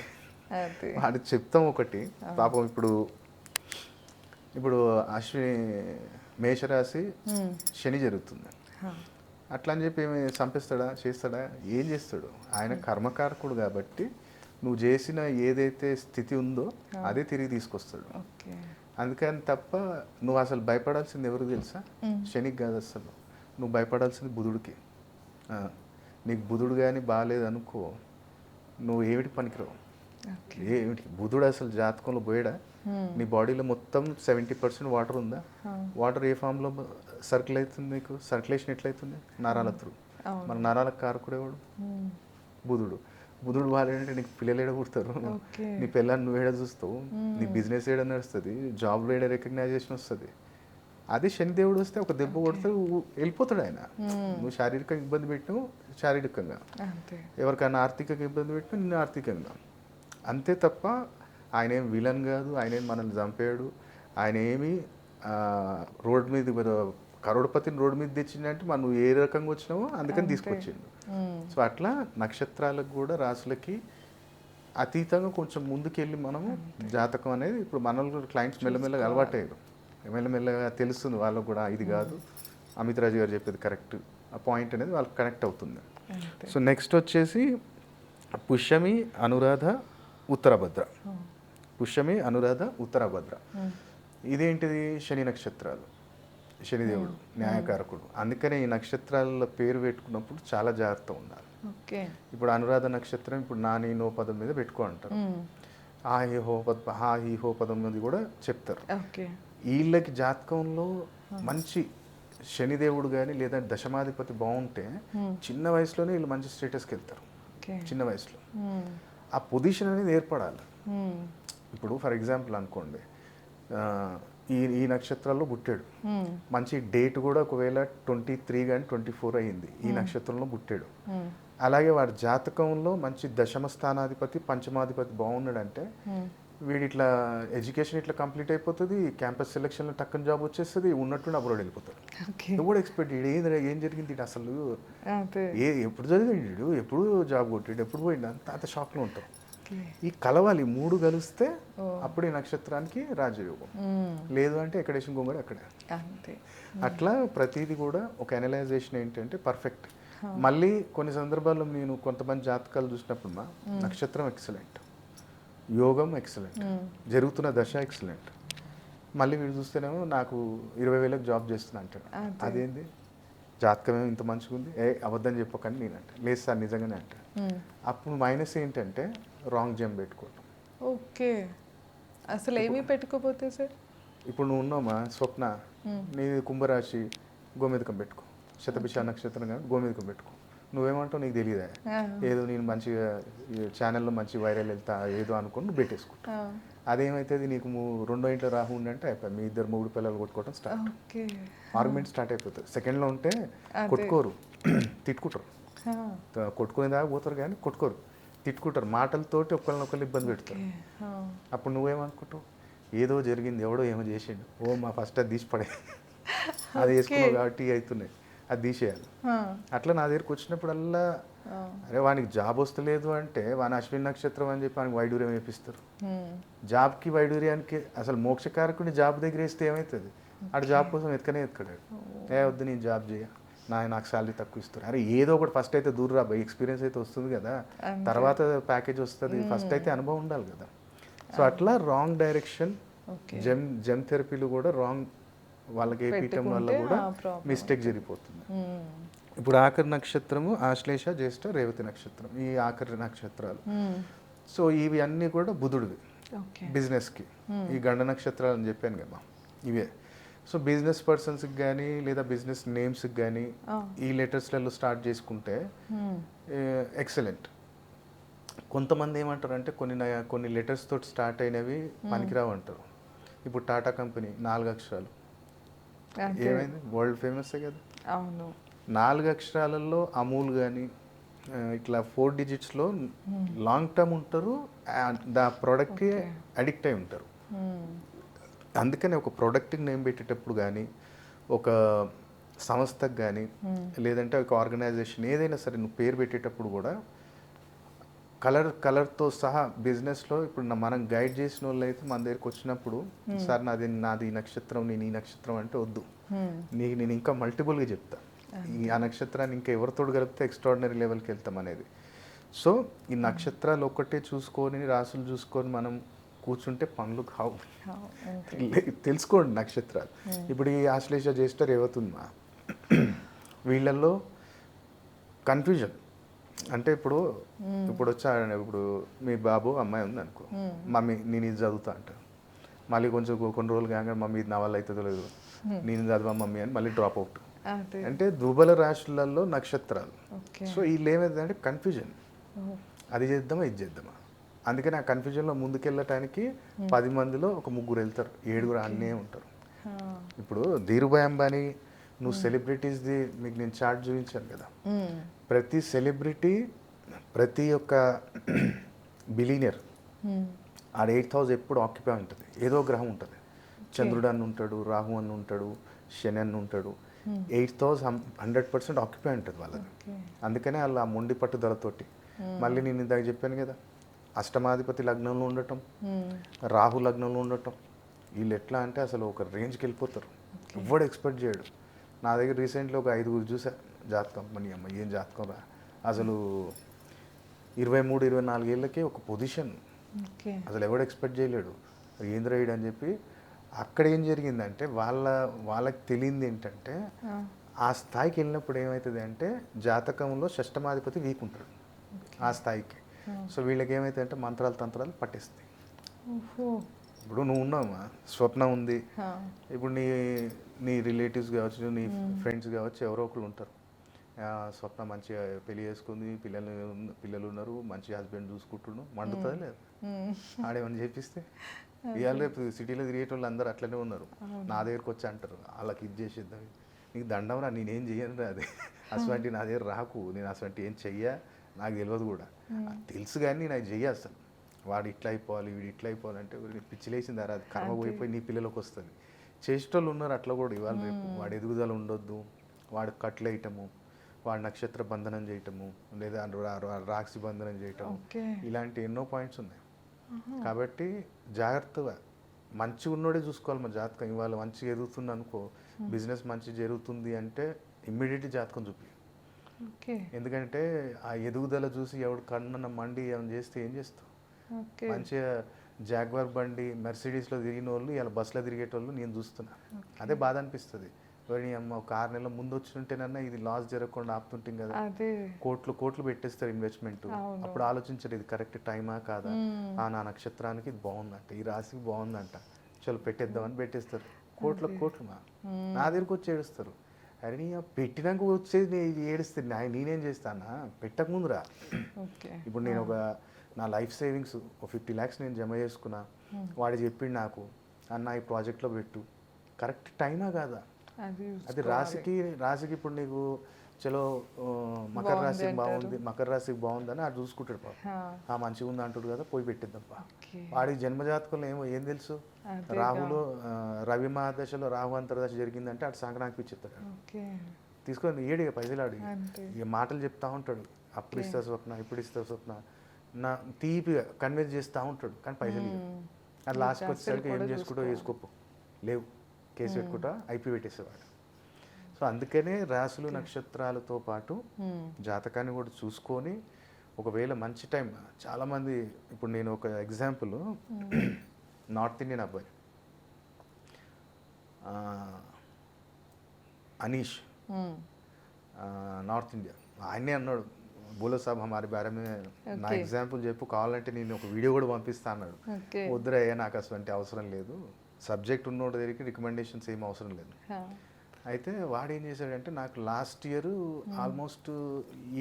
వాడు చెప్తాం ఒకటి. పాపం ఇప్పుడు అశ్విని మేషరాశి శని జరుగుతుంది, అట్లా అని చెప్పి ఏమి చేస్తాడా? ఏం చేస్తాడు? ఆయన కర్మకారకుడు కాబట్టి నువ్వు చేసిన ఏదైతే స్థితి ఉందో అదే తిరిగి తీసుకొస్తాడు. అందుకని తప్ప నువ్వు అసలు భయపడాల్సింది ఎవరికి తెలుసా? శనికి కాదు, అసలు నువ్వు భయపడాల్సింది బుధుడికి. నీకు బుధుడు కానీ బాగాలేదనుకో, నువ్వు ఏమిటి పనికిరావు. ఏమిటి బుధుడు అసలు జాతకంలో పోయాడా? నీ బాడీలో మొత్తం 70% వాటర్ ఉందా? వాటర్ ఏ ఫామ్లో సర్కిల్ అవుతుంది? నీకు సర్క్యులేషన్ ఎట్లయితుంది? నరాల త్రూ. మన నరాలకు కారకుడు ఎవడు? బుధుడు బాగాలేదంటే నీకు పిల్లలు ఏడ పుడతారు, నీ పిల్లల్ని నువ్వు ఏడ చూస్తావు, నీ బిజినెస్ ఏడ నడుస్తుంది, జాబ్లో ఏడ రికగ్నైజేషన్ వస్తుంది. అదే శనిదేవుడు వస్తే ఒక దెబ్బ కొడితే వెళ్ళిపోతాడు ఆయన. నువ్వు శారీరకంగా ఇబ్బంది పెట్టినావు శారీరకంగా, ఎవరికైనా ఆర్థికంగా ఇబ్బంది పెట్టినా నిన్ను ఆర్థికంగా, అంతే తప్ప ఆయన ఏం విలన్ కాదు, ఆయన ఏం మనల్ని చంపాడు, ఆయన ఏమి రోడ్ మీద కరోడపతిని రోడ్డు మీద తెచ్చిందంటే మనం నువ్వు ఏ రకంగా వచ్చినావో అందుకని తీసుకొచ్చిండు. సో అట్లా నక్షత్రాలకు కూడా రాసులకి అతీతంగా కొంచెం ముందుకెళ్ళి మనము జాతకం అనేది ఇప్పుడు మన క్లయింట్స్ మెల్లమెల్లగా అలవాటయ్యారు, మెల్లమెల్లగా తెలుస్తుంది వాళ్ళకు కూడా ఇది కాదు అమితరాజు గారు చెప్పేది కరెక్ట్, ఆ పాయింట్ అనేది వాళ్ళకి కనెక్ట్ అవుతుంది. సో నెక్స్ట్ వచ్చేసి పుష్యమి, అనురాధ, ఉత్తరభద్ర పుష్యమి, అనురాధ, ఉత్తరాభద్ర. ఇదేంటిది శని నక్షత్రాలు, శనిదేవుడు న్యాయకారకుడు. అందుకనే ఈ నక్షత్రాల పేరు పెట్టుకున్నప్పుడు చాలా జాగ్రత్త ఉండాలి. ఓకే. ఇప్పుడు అనురాధ నక్షత్రం ఇప్పుడు నాని నో పదం మీద పెట్టుకో అంటారు. ఆ ఈ హో పదం మీద కూడా చెప్తారు. ఓకే. వీళ్ళకి జాతకంలో మంచి శనిదేవుడు కానీ లేదా దశమాధిపతి బాగుంటే చిన్న వయసులోనే వీళ్ళు మంచి స్టేటస్కి వెళ్తారు. చిన్న వయసులో ఆ పొజిషన్ అనేది ఏర్పడాలి. ఇప్పుడు ఫర్ ఎగ్జాంపుల్ అనుకోండి, ఈ నక్షత్రాల్లో పుట్టాడు, మంచి డేట్ కూడా ఒకవేళ 23 కానీ 24 అయ్యింది, ఈ నక్షత్రంలో పుట్టాడు. అలాగే వాడి జాతకంలో మంచి దశమ స్థానాధిపతి పంచమాధిపతి బాగున్నాడంటే వీడి ఇట్లా ఎడ్యుకేషన్ ఇట్లా కంప్లీట్ అయిపోతుంది, క్యాంపస్ సెలక్షన్లో టక్కన జాబ్ వచ్చేస్తుంది, ఉన్నట్టు అబ్రాడ్ వెళ్ళిపోతాడు. నువ్వు కూడా ఎక్స్పెక్ట్ ఏం జరిగింది అసలు, ఎప్పుడు చదివాడు, ఎప్పుడు జాబ్ కొట్టాడు, ఎప్పుడు పోయిండు, అంత షాక్లో ఉంటాం. ఈ కలవాలి, మూడు కలిస్తే అప్పుడు ఈ నక్షత్రానికి రాజయోగం. లేదు అంటే ఎక్కడేసిన గొంగడ అక్కడే. అట్లా ప్రతిదీ కూడా ఒక అనలైజేషన్ ఏంటంటే పర్ఫెక్ట్. మళ్ళీ కొన్ని సందర్భాల్లో నేను కొంతమంది జాతకాలు చూసినప్పుడు మా నక్షత్రం ఎక్సలెంట్, యోగం ఎక్సలెంట్, జరుగుతున్న దశ ఎక్సలెంట్, మళ్ళీ వీడు చూస్తేనేమో నాకు 20,000 జాబ్ చేస్తున్నా అంటాడు. అదేంది జాతకమేమో ఇంత మంచిగా ఉంది, అబద్ధం చెప్పకండి నేను అంటే, లేదు సార్ నిజంగానే అంటాడు. అప్పుడు మైనస్ ఏంటంటే రాంగ్ జెమ్ పెట్టుకోవటం. ఓకే. అసలు ఏమీ పెట్టుకోపోతే సార్, ఇప్పుడు నువ్వు ఉన్నామా స్వప్న, నీ కుంభరాశి గోమేధికం పెట్టుకో, శతభిష నక్షత్రం కానీ గోమేధికం పెట్టుకో. నువ్వేమంటావు నీకు తెలియదా, ఏదో నేను మంచిగా ఛానల్లో మంచి వైరల్ వెళ్తా ఏదో అనుకుని నువ్వు పెట్టేసుకుంటా. అదేమైతుంది, నీకు రెండో ఇంట్లో రాహు ఉండంటే అయిపోయి మీ ఇద్దరు మూడు పిల్లలు కొట్టుకోవటం స్టార్ట్, ఆర్గ్యుమెంట్ స్టార్ట్ అయిపోతుంది. సెకండ్లో ఉంటే కొట్టుకోరు, తిట్టుకుంటారు, కొట్టుకునే దాకా పోతారు కానీ కొట్టుకోరు, తిట్టుకుంటారు, మాటలతోటి ఒకళ్ళనొకళ్ళు ఇబ్బంది పెడతారు. అప్పుడు నువ్వేమనుకుంటావు, ఏదో జరిగింది, ఎవడో ఏమో చేసిండు, మా ఫస్ట్ అది తీసి పడే, అది వేసుకున్నావు కాబట్టి అవుతున్నాయి, అది తీసేయాలి. అట్లా నా దగ్గరికి వచ్చినప్పుడల్లా అరే వానికి జాబ్ వస్తలేదు అంటే వాని అశ్విన్ నక్షత్రం అని చెప్పి వానికి వైడూర్యం వేపిస్తారు. జాబ్కి వైడూర్యానికి అసలు మోక్షకారకుని జాబ్ దగ్గర వేస్తే ఏమవుతుంది, ఆడు జాబ్ కోసం ఎత్తుకడాడు, వద్దు నేను జాబ్ చేయ, నాకు శాలరీ తక్కువ ఇస్తారు. అరే ఏదో ఒకటి ఫస్ట్ అయితే దూరం రా, ఎక్స్పీరియన్స్ అయితే వస్తుంది కదా, తర్వాత ప్యాకేజ్ వస్తుంది, ఫస్ట్ అయితే అనుభవం ఉండాలి కదా. సో అట్లా రాంగ్ డైరెక్షన్, జెమ్ థెరపీలు కూడా రాంగ్ వాళ్ళకి వేయటం వల్ల కూడా మిస్టేక్ జరిగిపోతుంది. ఇప్పుడు ఆఖరి నక్షత్రము ఆశ్లేష, జ్యేష్ఠ, రేవతి నక్షత్రం, ఈ ఆఖరి నక్షత్రాలు. సో ఇవి అన్నీ కూడా బుధుడివి బిజినెస్కి. ఈ గండ నక్షత్రాలు అని చెప్పాను కదా ఇవే. సో బిజినెస్ పర్సన్స్కి కానీ లేదా బిజినెస్ నేమ్స్కి కానీ ఈ లెటర్స్లలో స్టార్ట్ చేసుకుంటే ఎక్సలెంట్. కొంతమంది ఏమంటారు అంటే కొన్ని లెటర్స్ తోటి స్టార్ట్ అయినవి పనికిరావు అంటారు. ఇప్పుడు టాటా కంపెనీ 4 అక్షరాలు ఏమైంది, వరల్డ్ ఫేమస్ కదా. అవును, 4 అక్షరాలలో అమూల్ కానీ ఇట్లా 4 డిజిట్స్లో లాంగ్ టర్మ్ ఉంటారు, దా ప్రోడక్ట్కి అడిక్ట్ అయి ఉంటారు. అందుకని ఒక ప్రోడక్ట్కి నేమ్ పెట్టేటప్పుడు కానీ ఒక సంస్థకు కానీ లేదంటే ఒక ఆర్గనైజేషన్ ఏదైనా సరే నువ్వు పేరు పెట్టేటప్పుడు కూడా కలర్తో సహా బిజినెస్లో ఇప్పుడు మనం గైడ్ చేసిన వాళ్ళు అయితే మన దగ్గరికి వచ్చినప్పుడు సార్ నాది ఈ నక్షత్రం, నేను ఈ నక్షత్రం అంటే వద్దు, నీకు నేను ఇంకా మల్టిపుల్గా చెప్తా, ఆ నక్షత్రాన్ని ఇంకా ఎవరితోడు కలిపితే ఎక్స్ట్రాడినరీ లెవెల్కి వెళ్తాం అనేది. సో ఈ నక్షత్రాలు ఒక్కటే చూసుకొని రాసులు చూసుకొని మనం కూర్చుంటే పనులు కావు. తెలుసుకోండి నక్షత్రాలు. ఇప్పుడు ఈ ఆశ్లేష, జ్యేష్ఠ, రేవతి ఉందా, వీళ్ళల్లో కన్ఫ్యూజన్ అంటే ఇప్పుడు ఇప్పుడు మీ బాబు అమ్మాయి ఉంది అనుకో, మమ్మీ నేను ఇది చదువుతా అంటారు, మళ్ళీ కొంచెం కొన్ని రోజులు కాగా మమ్మీ ఇది నా వల్ల అవుతుందో లేదు, నేను చదివా మమ్మీ అని మళ్ళీ డ్రాప్ అవుట్. అంటే దుర్బల రాశులలో నక్షత్రాలు. సో వీళ్ళు ఏమైందంటే కన్ఫ్యూజన్, అది చేద్దామా ఇది చేద్దామా. అందుకని ఆ కన్ఫ్యూజన్లో ముందుకెళ్ళటానికి 10 మందిలో ఒక 3 వెళ్తారు, 7 అన్నే ఉంటారు. ఇప్పుడు ధీరుభాయ్ అంబానీ, నువ్వు సెలబ్రిటీస్ది మీకు నేను చార్ట్ చూపించాను కదా, ప్రతి సెలబ్రిటీ ప్రతి ఒక్క బిలీనియర్ ఆడ 8,000 ఎప్పుడు ఆక్యుపై ఉంటుంది, ఏదో గ్రహం ఉంటుంది. చంద్రుడు అని ఉంటాడు, రాహు అని ఉంటాడు, శని అని ఉంటాడు. 8,000 100% ఆక్యుపై ఉంటుంది వాళ్ళది. అందుకనే వాళ్ళు ఆ మొండి పట్టుదలతోటి. మళ్ళీ నేను ఇందాక చెప్పాను కదా, అష్టమాధిపతి లగ్నంలో ఉండటం, రాహు లగ్నంలో ఉండటం, వీళ్ళు ఎట్లా అంటే అసలు ఒక రేంజ్కి వెళ్ళిపోతారు, ఎవ్వడు ఎక్స్పెక్ట్ చేయడు. నా దగ్గర రీసెంట్లీ ఒక 5 చూసా జాతకం, మన అమ్మ ఏం జాతకం రా, అసలు 23-24 ఏళ్ళకే ఒక పొజిషన్, ఓకే. అసలు ఎవడు ఎక్స్పెక్ట్ చేయలేడు ఏంద్ర ఈడు అని చెప్పి. అక్కడ ఏం జరిగిందంటే వాళ్ళకి తెలియంది ఏంటంటే ఆ, ఆ స్థాయికి వెళ్ళినప్పుడు ఏమవుతుంది అంటే జాతకంలో షష్టమాధిపతి వీక్ ఉంటాడు ఆ స్థాయికి. సో వీళ్ళకి ఏమవుతుంది అంటే మంత్రాలు తంత్రాలు పట్టేస్తాయి. ఓహో. ఇప్పుడు నువ్వు ఉన్నావా, స్వప్న ఉంది, ఆ, ఇప్పుడు నీ రిలేటివ్స్ కావచ్చు, నీ ఫ్రెండ్స్ కావచ్చు, ఎవరో ఒకరు ఉంటారు. స్వప్న మంచిగా పెళ్లి చేసుకుంది, పిల్లలు ఉన్నారు, మంచి హస్బెండ్ చూసుకుంటున్నాడు, మండుతుంది లేదు మ్మ్. ఆడేమని చెప్పిస్తే ఇవాళ రేపు సిటీలో తిరిగేటోళ్ళు అందరూ అట్లనే ఉన్నారు. నా దగ్గరకు వచ్చి అంటారు వాళ్ళకి ఇది చేసేద్దాం, నీకు దండం రా, నేనేం చెయ్యను రా, అది అసలు నా దగ్గర రాకు, నేను అసలు ఏం చెయ్యా, నాకు తెలియదు కూడా. అది తెలుసు కానీ నేను అది చెయ్య అసలు. వాడు ఇట్లా అయిపోవాలి, వీడు ఇట్లా అయిపోవాలంటే పిచ్చిలేసింది అది కర్మ పోయిపోయి నీ పిల్లలకు వస్తుంది. చేసేటోళ్ళు ఉన్నారు అట్లా కూడా ఇవాళ రేపు. వాడు ఎదుగుదల ఉండొద్దు, వాడు కట్లేయటము, వాడు నక్షత్ర బంధనం చేయటము, లేదా రాక్షి బంధనం చేయటము, ఓకే. ఇలాంటి ఎన్నో పాయింట్స్ ఉన్నాయి. కాబట్టి జాగ్రత్తగా మంచిగా ఉన్నోడే చూసుకోవాలి మన జాతకం. ఇవాళ మంచిగా ఎదుగుతుంది అనుకో, బిజినెస్ మంచి జరుగుతుంది అంటే ఇమ్మీడియట్ జాతకం చూపి. ఓకే. ఎందుకంటే ఆ ఎదుగుదల చూసి ఎవడు కన్నున్న మండి ఏమైనా చేస్తే ఏం చేస్తావు. ఓకే. మంచిగా జాగ్వార్ బండి మెర్సిడీస్లో తిరిగిన వాళ్ళు ఇలా బస్సులో తిరిగేటోళ్ళు నేను చూస్తున్నా. అదే బాధ అనిపిస్తుంది. నీ అమ్మ ఒక 6 నెలల ముందు వచ్చింటేనన్నా ఇది లాస్ జరగకుండా ఆపుతుంటాం కదా. అదే కోట్లు పెట్టేస్తారు ఇన్వెస్ట్మెంట్. అప్పుడు ఆలోచించారు ఇది కరెక్ట్ టైమా కాదా, నా నక్షత్రానికి ఇది బాగుందంట, ఈ రాశికి బాగుందంట, చలో పెట్టేద్దామని పెట్టేస్తారు. కోట్లు మా నా దగ్గరకు వచ్చి ఏడుస్తారు. అరే నీ పెట్టినాక వచ్చేది ఇది ఏడుస్తే నేనేం చేస్తానా, పెట్టకముందురా. ఓకే. ఇప్పుడు నేను నా లైఫ్ సేవింగ్స్ 50 lakhs నేను జమ చేసుకున్నా, వాడు చెప్పిండు నాకు అన్న ఈ ప్రాజెక్ట్లో పెట్టు, కరెక్ట్ టైమా కాదా. అది రాశికి ఇప్పుడు నీకు చలో మకర రాశికి బాగుంది, మకర రాశికి బాగుందని ఆడు చూసుకుంటాడు పాప, మంచిగా ఉంది అంటాడు కదా, పోయి పెట్టిద్దాంపా. వాడికి జన్మజాతకంలో ఏం తెలుసు, రాహులో రవి మహాదశలో రాహు అంతర్దశ జరిగిందంటే అటు సంక్రాంతికి ఇచ్చేస్తాడు. తీసుకొని ఏడిగా పైసలు ఆడి ఇక మాటలు చెప్తా ఉంటాడు, అప్పుడు ఇస్తా స్వప్న, ఇప్పుడు ఇస్తా స్వప్న, నా తీపిగా కన్విన్స్ చేస్తూ ఉంటాడు, కానీ పైసలు అది లాస్ట్కి వచ్చేసరికి ఏం చేసుకుంటూ వేసుకోపో, లేవు కేసు పెట్టుకుంటా ఐపీ పెట్టేసేవాడు. సో అందుకనే రాశులు నక్షత్రాలతో పాటు జాతకాన్ని కూడా చూసుకొని, ఒకవేళ మంచి టైం చాలామంది, ఇప్పుడు నేను ఒక ఎగ్జాంపుల్, నార్త్ ఇండియన్ అబ్బాయి అనీష్, నార్త్ ఇండియా, ఆయనే అన్నాడు బోలో సాబ్ హమారి బారే మే నా ఎగ్జాంపుల్ చెప్పు, కావాలంటే నేను ఒక వీడియో కూడా పంపిస్తా అన్నాడు. వద్దురయ్యా నాకు అసలు అవసరం లేదు, సబ్జెక్ట్ ఉన్నోడి దగ్గరికి రికమెండేషన్స్ ఏం అవసరం లేదు. అయితే వాడు ఏం చేశాడంటే నాకు లాస్ట్ ఇయర్ ఆల్మోస్ట్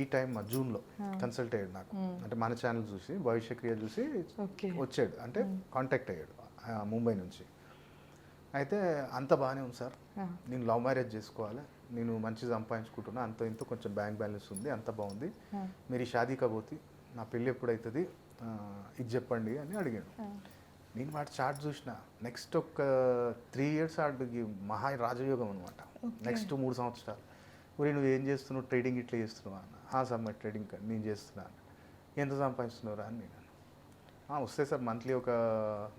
ఈ టైం జూన్లో కన్సల్ట్ అయ్యాడు నాకు, అంటే మన ఛానల్ చూసి భవిష్య క్రియ చూసి వచ్చాడు, అంటే కాంటాక్ట్ అయ్యాడు ముంబై నుంచి. అయితే అంత బాగానే ఉంది సార్, నేను లవ్ మ్యారేజ్ చేసుకోవాలి, నేను మంచి సంపాదించుకుంటున్నా, అంత ఇంత కొంచెం బ్యాంక్ బ్యాలెన్స్ ఉంది, అంత బాగుంది, మీరు షాదీ కబోతి, నా పెళ్ళి ఎప్పుడవుతుంది ఇది చెప్పండి అని అడిగాడు. నేను వాటి చార్ట్ చూసిన, నెక్స్ట్ ఒక 3 years ఆడికి మహా రాజయోగం అనమాట. నెక్స్ట్ 3 సంవత్సరాలు. ఊరి నువ్వు ఏం చేస్తున్నావు, ట్రేడింగ్ ఇట్లా చేస్తున్నావా అన్న, సమ్మ ట్రేడింగ్ నేను చేస్తున్నాను, ఎంత సంపాదిస్తున్నారా అని నేను, వస్తాయి సార్ మంత్లీ ఒక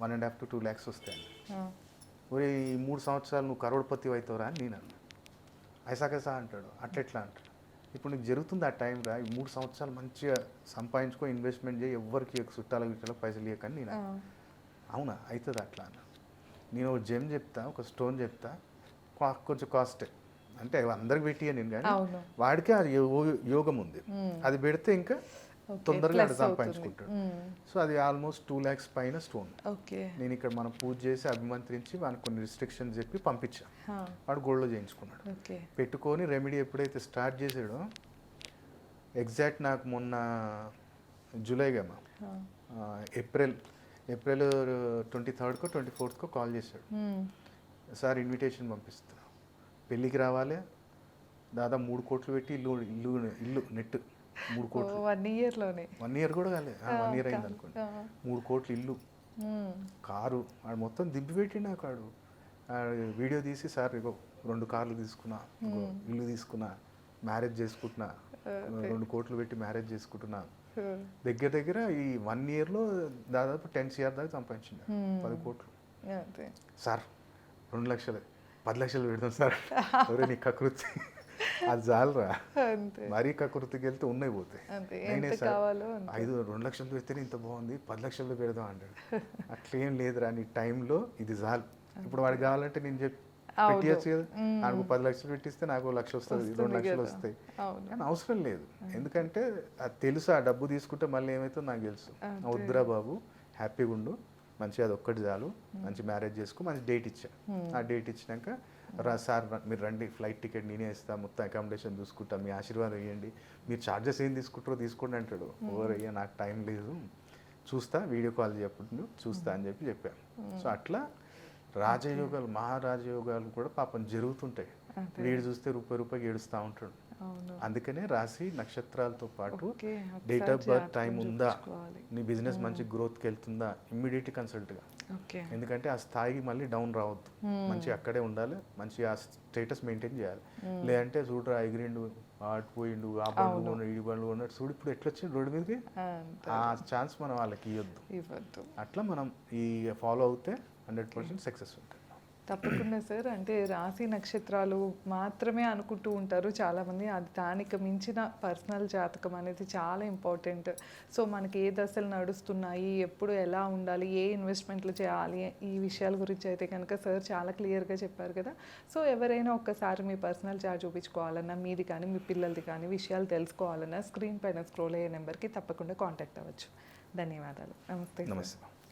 1.5 to 2 lakhs వస్తాయి. ఊరి ఈ 3 సంవత్సరాలు నువ్వు కరోడ్పతి అవుతావురా అని నేను అన్నా. ఐసాకేసా అంటాడు, అట్లెట్లా అంటాడు. ఇప్పుడు నీకు జరుగుతుంది ఆ టైం రా, ఈ 3 సంవత్సరాలు మంచిగా సంపాదించుకో, ఇన్వెస్ట్మెంట్ చేయి, ఎవరికి చుట్టాలకు పైసలు ఇవ్వకని నేను. అవునా అవుతుంది అట్లా అన్న. నేను ఒక జెమ్ చెప్తా, ఒక స్టోన్ చెప్తా, కొంచెం కాస్టే, అంటే అందరికి పెట్టియా నేను, కానీ వాడికి అది యోగం ఉంది, అది పెడితే ఇంకా తొందరగా అది సంపాదించుకుంటాడు. సో అది ఆల్మోస్ట్ 2 lakhs పైన స్టోన్. నేను ఇక్కడ మనం పూజ చేసి అభిమంత్రించి వానికి కొన్ని రిస్ట్రిక్షన్స్ చెప్పి పంపించా, వాడు గోల్డ్లో చేయించుకున్నాడు. పెట్టుకొని రెమెడీ ఎప్పుడైతే స్టార్ట్ చేసాడో, ఎగ్జాక్ట్ నాకు మొన్న జూలైగా ఏప్రిల్ 23rd 24th కాల్ చేశాడు, సార్ ఇన్విటేషన్ పంపిస్తున్నా, పెళ్ళికి రావాలి, దాదాపు 3 కోట్లు పెట్టి ఇల్లు నెట్ 3 కోట్లు 1 yearలోనే, 1 year కూడా కాలేదు, 1 year అయింది అనుకోండి, 3 కోట్లు ఇల్లు, కారు, వాడు మొత్తం దింపి పెట్టి నాకు వాడు వీడియో తీసి, సార్ ఇగో 2 కార్లు తీసుకున్నా, ఇల్లు తీసుకున్నా, మ్యారేజ్ చేసుకుంటున్నా, 2 కోట్లు పెట్టి మ్యారేజ్ చేసుకుంటున్నా, దగ్గర ఈ 1 yearలో దాదాపు 10 crore దాకా సంపాదించింది, 10 కోట్లు. సార్ 2 లక్షలు 10 లక్షలు పెడతాం సార్, ఎవరే నీ కకృతి అది చాలరా, అంతే మరీ కకృతికి వెళ్తే ఉన్నాయి పోతాయి. అంతే నేనే ఎంత సార్ కావాలో అంతే. 2 లక్షలు పెడితేనే ఇంత బాగుంది, 10 లక్షలు పెడదాం అంటాడు. అట్లేం లేదురా, నీ టైంలో ఇది చాలు. ఇప్పుడు వాడికి కావాలంటే నేను చెప్పి అవును. పెట్టియచ్చు కదా, నాకు 10 లక్షలు పెట్టిస్తే నాకు 1 లక్ష వస్తుంది, 2 వస్తుంది లక్షలు కదా. వస్తాయి. అవును. కానీ అవసరం లేదు, ఎందుకంటే అది తెలుసు ఆ డబ్బు తీసుకుంటే మళ్ళీ ఏమవుతుందో నాకు తెలుసు. అంతే. వద్దురా బాబు, హ్యాపీగా ఉండు, మంచిగా అది ఒక్కటి చాలు, మంచి మ్యారేజ్ చేసుకో, మంచి డేట్ ఇచ్చా. ఆ డేట్ ఇచ్చినాక సార్ మీరు రండి, ఫ్లైట్ టికెట్ నేనే ఇస్తా, మొత్తం అకామిడేషన్ చూసుకుంటా, మీ ఆశీర్వాదం ఇవ్వండి, మీరు ఛార్జెస్ ఏం తీసుకుంటారో తీసుకోండి అంటాడు. ఓరయ్యా నాకు టైం లేదు, చూస్తా, వీడియో కాల్ చెప్పండి చూస్తా అని చెప్పాను. సో అట్లా రాజయోగాలు, మహారాజయోగాలు కూడా పాపం జరుగుతుంటాయి. అదే. వీడు చూస్తే రూపాయికి ఏడుస్తూ ఉంటాడు. అవును. అందుకనే రాశి నక్షత్రాలతో పాటు ఓకే, డేట్ ఒకసారి ఆఫ్ బర్త్ టైం జాతకం ఉందా, చూపించుకోవాలి. నీ బిజినెస్ మంచి గ్రోత్కి వెళ్తుందా, ఇమ్మీడియట్ కన్సల్ట్గా. ఓకే. ఎందుకంటే ఆ స్థాయికి మళ్ళీ డౌన్ రావద్దు, మంచి అక్కడే ఉండాలి, మంచి ఆ స్టేటస్ మెయింటైన్ చేయాలి. లేదంటే చూడరా ఎగిరిండు, ఆటు పోయిండు, ఆ బండ్లు కొన్నాడు, ఈ బండ్లు కొన్నాడు, చూడు ఇప్పుడు ఎట్లా వచ్చింది రోడ్డు మీదకి. అంతే. ఆ ఛాన్స్ మనం వాళ్ళకి ఇవ్వద్దు. ఇవ్వద్దు. అట్లా మనం ఈ ఫాలో అవుతే 100% సక్సెస్ ఉంటుంది. తప్పకుండా సార్. అంటే రాశి నక్షత్రాలు మాత్రమే అనుకుంటూ ఉంటారు చాలామంది, అది దానికి మించిన పర్సనల్ జాతకం అనేది చాలా ఇంపార్టెంట్. సో మనకి ఏ దశలు నడుస్తున్నాయి, ఎప్పుడు ఎలా ఉండాలి, ఏ ఇన్వెస్ట్మెంట్లు చేయాలి, ఈ విషయాల గురించి అయితే కనుక సార్ చాలా క్లియర్గా చెప్పారు కదా. సో ఎవరైనా ఒక్కసారి మీ పర్సనల్ చార్ట్ చూపించుకోవాలన్నా, మీది కానీ మీ పిల్లలది కానీ విషయాలు తెలుసుకోవాలన్నా స్క్రీన్ పైన స్క్రోల్ అయ్యే నెంబర్కి తప్పకుండా కాంటాక్ట్ అవ్వచ్చు. ధన్యవాదాలు. నమస్తే. నమస్తే.